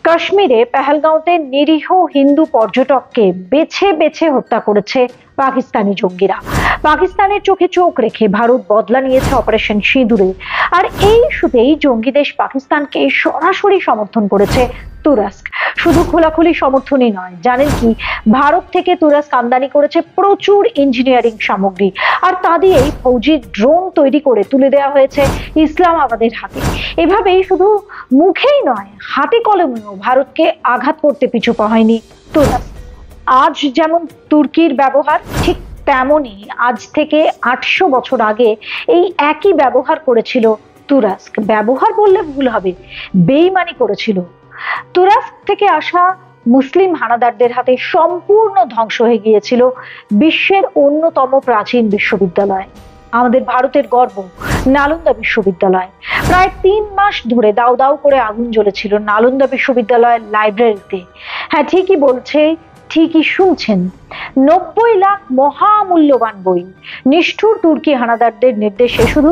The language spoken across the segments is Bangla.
কাশ্মীরে পেহেলগাঁওতে নিরীহ হিন্দু পর্যটককে বেছে বেছে হত্যা করেছে পাকিস্তানি জঙ্গিরা। পাকিস্তানের চোখে চোখ রেখে ভারত বদলা নিয়েছে অপারেশন সিঁদুরে। আর এই ইস্যুতেই জঙ্গি দেশ পাকিস্তানকে সরাসরি সমর্থন করেছে তুরস্ক। শুধু খোলাখুলি সমর্থনই নয়, জানেন কি, ভারত থেকে তুরস্ক আমদানি করেছে প্রচুর ইঞ্জিনিয়ারিং সামগ্রী, আর তা দিয়েই ফৌজি ড্রোন তৈরি করে তুলে দেওয়া হয়েছে ইসলামাবাদের হাতে। এভাবেই শুধু মুখেই নয়, হাতে কলমেও ভারতকে আঘাত করতে পিছু পা হয়নি তুরস্ক। আজ যেমন তুর্কির ব্যবহার, ঠিক তেমনই আজ থেকে ৮০০ বছর আগে এই একই ব্যবহার করেছিল তুরস্ক। ব্যবহার বললে ভুল হবে, বেইমানি করেছিল। তুরস্ক থেকে আসা মুসলিম হানাদারদের হাতে সম্পূর্ণ ধ্বংস হয়ে গিয়েছিল বিশ্বের অন্যতম প্রাচীন বিশ্ববিদ্যালয়, আমাদের ভারতের গর্ব নালন্দা বিশ্ববিদ্যালয়। প্রায় ৩ মাস ধরে দাউ দাউ করে আগুন জ্বলেছিল নালন্দা বিশ্ববিদ্যালয়ের লাইব্রেরিতে। হ্যাঁ, ঠিকই শুনছেন, ৯০ লাখ মহামূল্যবান বই নিষ্ঠুর তুর্কি হানাদারদের নির্দেশে শুধু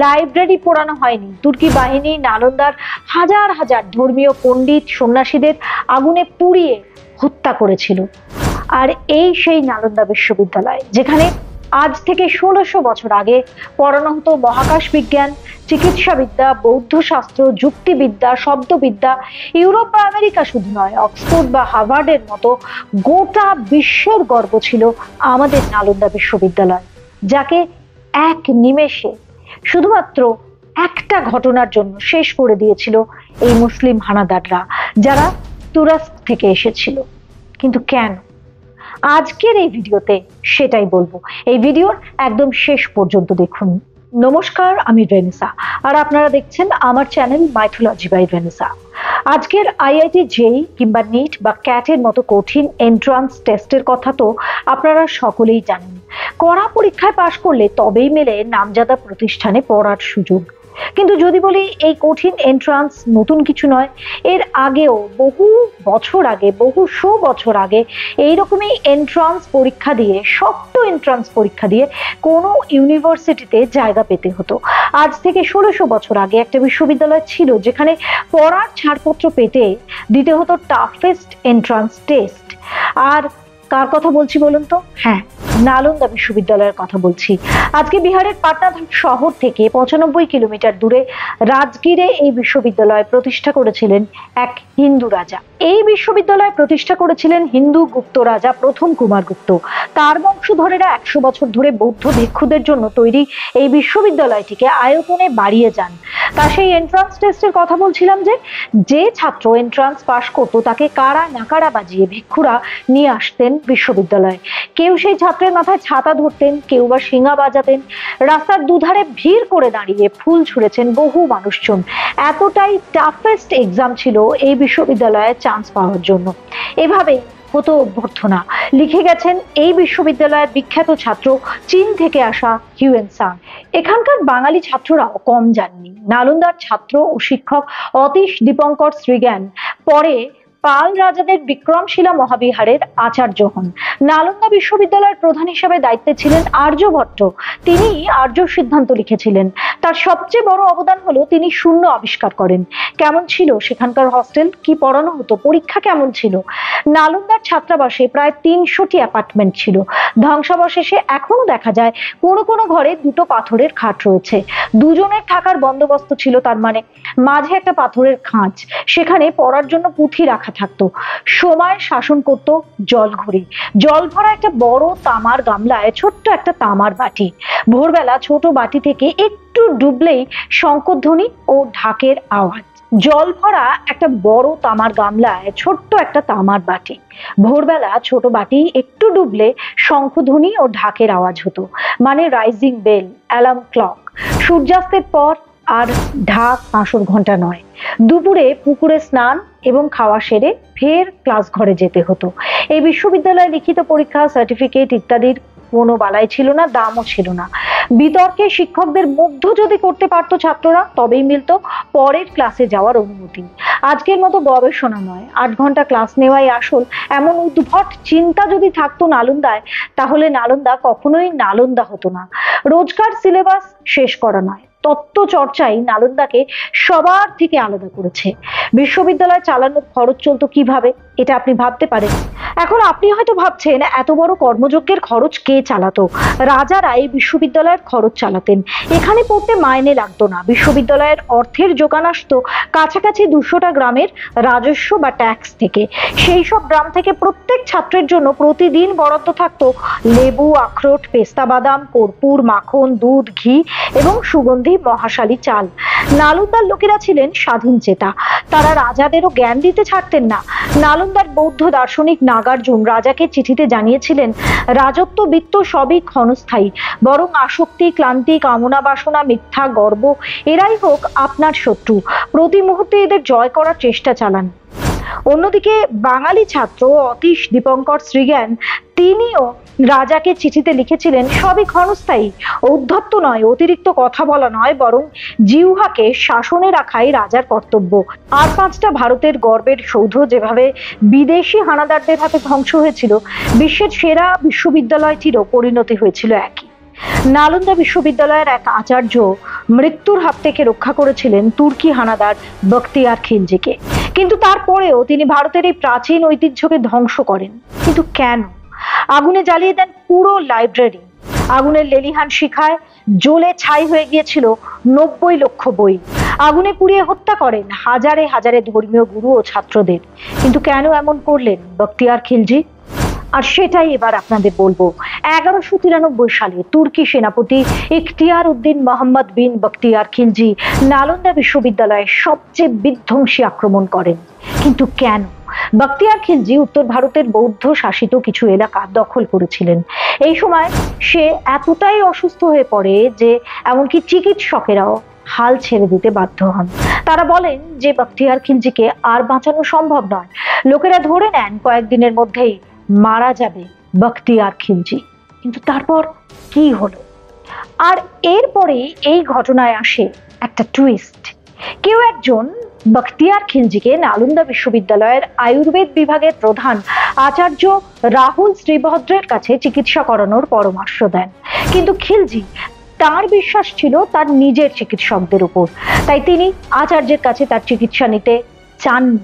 লাইব্রেরি পোড়ানো হয়নি, তুর্কি বাহিনী নালন্দার হাজার হাজার ধর্মীয় পণ্ডিত সন্ন্যাসীদের আগুনে পুড়িয়ে হত্যা করেছিল। আর এই সেই নালন্দা বিশ্ববিদ্যালয়, যেখানে আজ থেকে ১৬০০ বছর আগে পড়ানো হতো মহাকাশ বিজ্ঞান, চিকিৎসাবিদ্যা, বৌদ্ধ শাস্ত্র, যুক্তিবিদ্যা, শব্দবিদ্যা। ইউরোপ বা আমেরিকা শুধু নয়, অক্সফোর্ড বা হার্ভার্ডের মতো গোটা বিশ্বের গর্ব ছিল আমাদের নালন্দা বিশ্ববিদ্যালয়, যাকে এক নিমেষে শুধুমাত্র একটা ঘটনার জন্য শেষ করে দিয়েছিল এই মুসলিম হানাদাররা, যারা তুরস্ক থেকে এসেছিল। কিন্তু কেন? আজকের এই ভিডিওতে সেটাই বলবো। এই ভিডিওর একদম শেষ পর্যন্ত দেখুন। নমস্কার, আমি ভেনিসা, আর আপনারা দেখছেন আমার চ্যানেল মাইথোলজি বাই ভেনিসা। আজকের আইআইটি জেই কিংবা নিট বা ক্যাটের মতো কঠিন এন্ট্রান্স টেস্টের কথা তো আপনারা সকলেই জানেন। কড়া পরীক্ষায় পাশ করলে তবেই মেলে নামজাদা প্রতিষ্ঠানে পড়ার সুযোগ। কিন্তু যদি বলি এই কঠিন এন্ট্রান্স নতুন কিছু নয়, এর আগেও বহু বছর আগে এইরকমই এন্ট্রান্স পরীক্ষা দিয়ে, শক্ত এন্ট্রান্স পরীক্ষা দিয়ে কোনো ইউনিভার্সিটিতে জায়গা পেতে হতো। আজ থেকে ১৬০০ বছর আগে একটা বিশ্ববিদ্যালয় ছিল যেখানে পড়ার ছাড়পত্র পেতে দিতে হতো টাফেস্ট এন্ট্রান্স টেস্ট। আর কার কথা বলছি বলুন তো? হ্যাঁ, নালন্দা বিশ্ববিদ্যালয়ের কথা বলছি। আজকে বিহারের পাটনা শহর থেকে ৯৫ কিলোমিটার দূরে রাজগীরে এই বিশ্ববিদ্যালয় প্রতিষ্ঠা করেছিলেন এক হিন্দু রাজা। এই বিশ্ববিদ্যালয় প্রতিষ্ঠা করেছিলেন হিন্দু গুপ্ত রাজা প্রথম কুমারগুপ্ত। তার বংশধরেরা ১০০ বছর ধরে বৌদ্ধ ভিক্ষুদের জন্য তৈরি এই বিশ্ববিদ্যালয়টিকে আয়তনে বাড়িয়ে যান। তা সেই এন্ট্রান্স টেস্টের কথা বলছিলাম, যে ছাত্র এন্ট্রান্স পাশ করতো তাকে কারা নাকারা বাজিয়ে ভিক্ষুরা নিয়ে আসতেন বিশ্ববিদ্যালয়ে। কেউ সেই ছাত্রের মাথায় ছাতা ধরতেন, কেউ বা শিঙা বাজাতেন। রাস্তার দুধারে ভিড় করে দাঁড়িয়ে ফুল ছুঁড়েছেন বহু মানুষজন। এতটাই টাফেস্ট এক্সাম ছিল এই বিশ্ববিদ্যালয়ে চান্স পাওয়ার জন্য। এভাবেই হতো অভ্যর্থনা। লিখে গেছেন এই বিশ্ববিদ্যালয়ের বিখ্যাত ছাত্র চীন থেকে আসা হিউয়েন সাং। এখানকার বাঙালি ছাত্ররাও কম যাননি। নালন্দার ছাত্র ও শিক্ষক অতীশ দীপঙ্কর শ্রীজ্ঞান পরে পাল রাজাদের বিক্রমশিলা মহাবিহারের আচার্য হন। নালন্দা বিশ্ববিদ্যালয়ের প্রধান হিসেবে দায়িত্বে ছিলেন আর্যভট্ট। তিনি আর্য সিদ্ধান্ত লিখেছিলেন। তার সবচেয়ে বড় অবদান হলো তিনি শূন্য আবিষ্কার করেন। কেমন ছিল সেখানকার হস্টেল, কি পড়ানো হতো, পরীক্ষা কেমন ছিল? নালন্দার ছাত্রাবাসে প্রায় ৩০০টি অ্যাপার্টমেন্ট ছিল। ধ্বংসাবশেষে এখনো দেখা যায় কোনো কোনো ঘরে ২টো পাথরের খাট রয়েছে। দুজনের থাকার বন্দোবস্ত ছিল, তার মানে মাঝে একটা পাথরের খাঁজ, সেখানে পড়ার জন্য পুঁথি রাখা থাকতো। সময় শাসন করত জলঘড়ি। জল ভরা একটা বড় তামার গামলায় ছোট্ট একটা তামার বাটি। ভোরবেলা ছোট বাটি থেকে একটু ডুবলেই শঙ্খধ্বনি ও ঢাকের আওয়াজ। জল ভরা একটা বড় তামার গামলায় ছোট্ট একটা তামার বাটি। ভোরবেলা ছোট বাটি একটু ডুবলে শঙ্খধ্বনি ও ঢাকের আওয়াজ হতো, মানে রাইজিং বেল, অ্যালার্ম ক্লক। সূর্যাস্তের পর আর ঢাক আসর ঘন্টা নয়। দুপুরে পুকুরে স্নান এবং খাওয়া সেরে ফের ক্লাস ঘরে যেতে হতো। এই বিশ্ববিদ্যালয়ে লিখিত পরীক্ষা, সার্টিফিকেট ইত্যাদির কোনো বালাই ছিল না, দামও ছিল না। বিতর্কে শিক্ষকদের মুগ্ধ যদি করতে পারতো ছাত্ররা, তবেই মিলত পরের ক্লাসে যাওয়ার অনুমতি। আজকের মতো গবেষণা নয়, ৮ ঘন্টা ক্লাস নেওয়াই আসল, এমন উদ্ভট চিন্তা যদি থাকতো নালন্দায়, তাহলে নালন্দা কখনোই নালন্দা হতো না। রোজকার সিলেবাস শেষ করা নয়, তত্ত্ব চর্চাই নালন্দাকে সবার থেকে আলাদা করেছে। বিশ্ববিদ্যালয় চালানোর খরচ চলতো কিভাবে, এটা আপনি ভাবতে পারেন। এখন আপনি হয়তো ভাবছেন, এত বড় কর্মযজ্ঞের খরচ কে চালাতো? রাজারা এই বিশ্ববিদ্যালয়ের খরচ চালাতেন। এখানে পড়তে মাইনে লাগতো না। বিশ্ববিদ্যালয়ের অর্থের যোগান আসতো কাছাকাছি 200টা গ্রামের রাজস্ব বা ট্যাক্স থেকে। সেই সব গ্রাম থেকে প্রত্যেক ছাত্রের জন্য প্রতিদিন বরাদ্দ থাকতো লেবু, আখরোট, পেস্তা বাদাম, কর্পূর, মাখন, দুধ, ঘি এবং সুগন্ধি মহাশালী চাল। নালন্দার লোকেরা ছিলেন স্বাধীন চেতা। তারা রাজাদেরও জ্ঞান দিতে ছাড়তেন না। নালন্দার বৌদ্ধ দার্শনিক নাগার্জুন রাজাকে চিঠিতে জানিয়েছিলেন, রাজত্ব, বিত্ত সবই ক্ষণস্থায়ী, বরং আসক্তি, ক্লান্তি, কামনা বাসনা, মিথ্যা গর্ব এরাই হোক আপনার শত্রু। প্রতি মুহূর্তে এদের জয় করার চেষ্টা চালান। অন্যদিকে বাঙালি ছাত্র অতীশ দীপঙ্কর শ্রীজ্ঞান, তিনিও রাজাকে চিঠিতে লিখেছিলেন, সবই ক্ষণস্থায়ী, ঔদ্ধত্য নয়, অতিরিক্ত কথা বলা নয়, বরং জিহ্বাকে শাসনে রাখাই রাজার কর্তব্য। আর 5টা ভারতের গর্বের সৌধ যেভাবে বিদেশি হানাদারদের হাতে ধ্বংস হয়েছিল, বিশ্বের সেরা বিশ্ববিদ্যালয়টিরও পরিণতি হয়েছিল একই। নালন্দা বিশ্ববিদ্যালয়ের এক আচার্য মৃত্যুর হাত থেকে রক্ষা করেছিলেন তুর্কি হানাদার বখতিয়ার খিলজিকে, কিন্তু তারপরেও তিনি ভারতের এই প্রাচীন ঐতিহ্যকে ধ্বংস করেন। কিন্তু কেন? আগুনে জ্বালিয়ে দেন পুরো লাইব্রেরি। আগুনের লেলিহান শিখায় জ্বলে ছাই হয়ে গিয়েছিল 90 লক্ষ বই। আগুনে পুড়িয়ে হত্যা করেন হাজারে হাজারে ধর্মীয় গুরু ও ছাত্রদের। কিন্তু কেন এমন করলেন বখতিয়ার খিলজি? আর সেটাই এবার আপনাদের বলবো। 1193 সালে তুর্কি সেনাপতি ইখতিয়ার উদ্দিন মোহাম্মদ বিন বখতিয়ার খিলজি নালন্দা বিশ্ববিদ্যালয়ে সবচেয়ে বিধ্বংসী আক্রমণ করেন। কিন্তু কেন? বখতিয়ার খিলজি উত্তর ভারতের বৌদ্ধ শাসিত কিছু এলাকা দখল করেছিলেন। এই সময় সে এতটাই অসুস্থ হয়ে পড়ে যে এমনকি চিকিৎসকেরাও হাল ছেড়ে দিতে বাধ্য হন। তারা বলেন যে বখতিয়ার খিলজিকে আর বাঁচানো সম্ভব নয়। লোকেরা ধরে নেন কয়েকদিনের মধ্যেই মারা যাবে বখতিয়ার খিলজি। কিন্তু তারপর কি হলো? আর এরপরে এই ঘটনায় আসে একটা টুইস্ট। কেউ একজন বখতিয়ার খিলজিকে নালন্দা বিশ্ববিদ্যালয়ের আয়ুর্বেদ বিভাগের প্রধান আচার্য রাহুল শ্রীভদ্রের কাছে চিকিৎসা করানোর পরামর্শ দেন। কিন্তু খিলজি, তার বিশ্বাস ছিল তার নিজের চিকিৎসকদের উপর, তাই তিনি আচার্যের কাছে তার চিকিৎসা নিতে চাননি।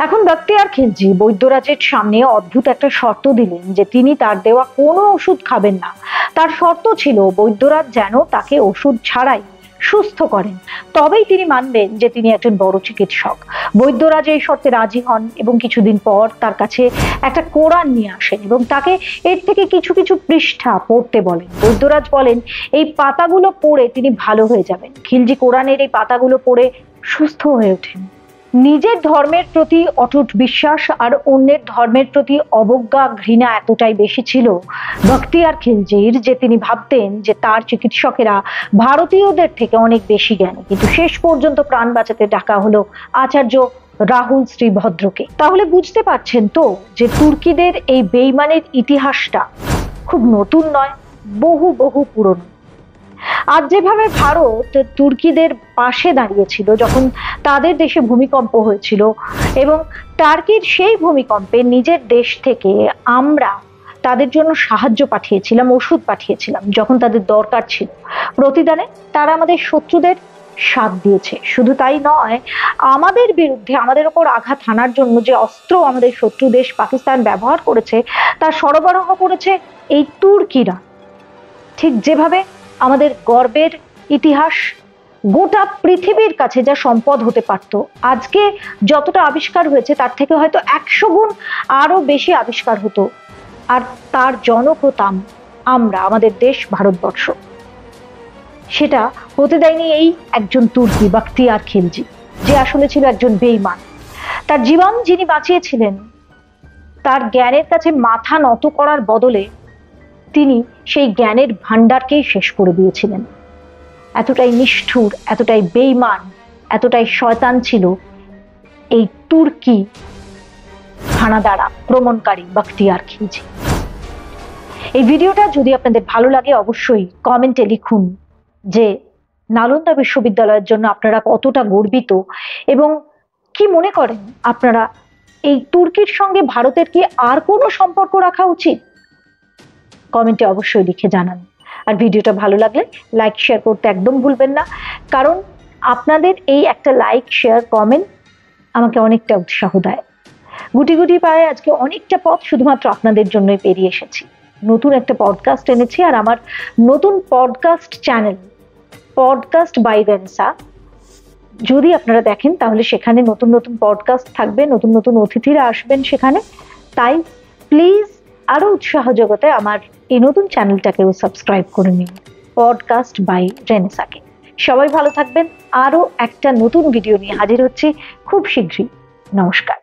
এখন বখতিয়ার খিলজি বৈদ্যরাজের সামনে অদ্ভুত একটা শর্ত দিলেন যে তিনি তার দেওয়া কোনো ওষুধ খাবেন না। তার শর্ত ছিল বৈদ্যরাজ যেন তাকে ওষুধ ছাড়াই সুস্থ করেন, তবেই তিনি মানবেন যে তিনি একজন বড় চিকিৎসক। বৈদ্যরাজ এই শর্তে রাজি হন এবং কিছুদিন পর তার কাছে একটা কোরআন নিয়ে আসেন এবং তাকে এর থেকে কিছু কিছু পৃষ্ঠা পড়তে বলেন। বৈদ্যরাজ বলেন এই পাতাগুলো পড়ে তিনি ভালো হয়ে যাবেন। খিলজি কোরআনের এই পাতাগুলো পড়ে সুস্থ হয়ে ওঠেন। নিজের ধর্মের প্রতি অটুট বিশ্বাস আর অন্যের ধর্মের প্রতি অবজ্ঞা, ঘৃণা এতটাই বেশি ছিল বখতিয়ার খিলজির যে তিনি ভাবতেন যে তার চিকিৎসকেরা ভারতীয়দের থেকে অনেক বেশি জ্ঞানী। কিন্তু শেষ পর্যন্ত প্রাণ বাঁচাতে ডাকা হলো আচার্য রাহুল শ্রীভদ্রকে। তাহলে বুঝতে পারছেন তো যে তুর্কিদের এই বেইমানের ইতিহাসটা খুব নতুন নয়, বহু বহু পুরনো। আজ যেভাবে ভারত তুর্কিদের পাশে দাঁড়িয়েছিল যখন তাদের দেশে ভূমিকম্প হয়েছিল এবং টার্কির সেই ভূমিকম্পে নিজের দেশ থেকে আমরা তাদের জন্য সাহায্য পাঠিয়েছিলাম, ওষুধ পাঠিয়েছিলাম যখন তাদের দরকার ছিল, প্রতিদানে তারা আমাদের শত্রুদের সাথ দিয়েছে। শুধু তাই নয়, আমাদের বিরুদ্ধে, আমাদের ওপর আঘাত হানার জন্য যে অস্ত্র আমাদের শত্রু দেশ পাকিস্তান ব্যবহার করেছে তা সরবরাহ করেছে এই তুর্কিরা। ঠিক যেভাবে আমাদের গর্বের ইতিহাস গোটা পৃথিবীর কাছে যা সম্পদ হতে পারত, আজকে যতটা আবিষ্কার হয়েছে তার থেকে হয়তো 100 গুণ আরো বেশি আবিষ্কার হতো, আর তার জনক হতাম আমরা, আমাদের দেশ ভারতবর্ষ। সেটা হতে দেয়নি এই একজন তুর্কি বখতিয়ার খিলজি, যে আসলে ছিল একজন বেঈমান। তার জীবন যিনি বাঁচিয়েছিলেন, তার জ্ঞানের কাছে মাথা নত করার বদলে তিনি সেই জ্ঞানের ভান্ডারকেই শেষ করে দিয়েছিলেন। এতটাই নিষ্ঠুর, এতটাই বেঈমান, এতটাই শয়তান ছিল এই তুর্কি হানাদার আক্রমণকারী বখতিয়ার খিলজি। এই ভিডিওটা যদি আপনাদের ভালো লাগে অবশ্যই কমেন্টে লিখুন যে নালন্দা বিশ্ববিদ্যালয়ের জন্য আপনারা কতটা গর্বিত এবং কি মনে করেন আপনারা এই তুর্কির সঙ্গে ভারতের কি আর কোনো সম্পর্ক রাখা উচিত? কমেন্টে অবশ্যই লিখে জানান। আর ভিডিওটা ভালো লাগলে লাইক শেয়ার করতে একদম ভুলবেন না, কারণ আপনাদের এই একটা লাইক শেয়ার কমেন্ট আমাকে অনেকটা উৎসাহ দেয়। গুটি গুটি পায়ে আজকে অনেকটা পথ শুধুমাত্র আপনাদের জন্যই পেরিয়ে এসেছি। নতুন একটা পডকাস্ট এনেছি, আর আমার নতুন পডকাস্ট চ্যানেল পডকাস্ট বাই রেনেসা যদি আপনারা দেখেন তাহলে সেখানে নতুন নতুন পডকাস্ট থাকবে, নতুন নতুন অতিথিরা আসবেন সেখানে। তাই প্লিজ আরো উৎসাহ জগতে আমার এই নতুন চ্যানেলটাকেও সাবস্ক্রাইব করে নিন, পডকাস্ট বাই রেনেসাকে। সবাই ভালো থাকবেন। আরো একটা নতুন ভিডিও নিয়ে হাজির হচ্ছি খুব শীঘ্রই। নমস্কার।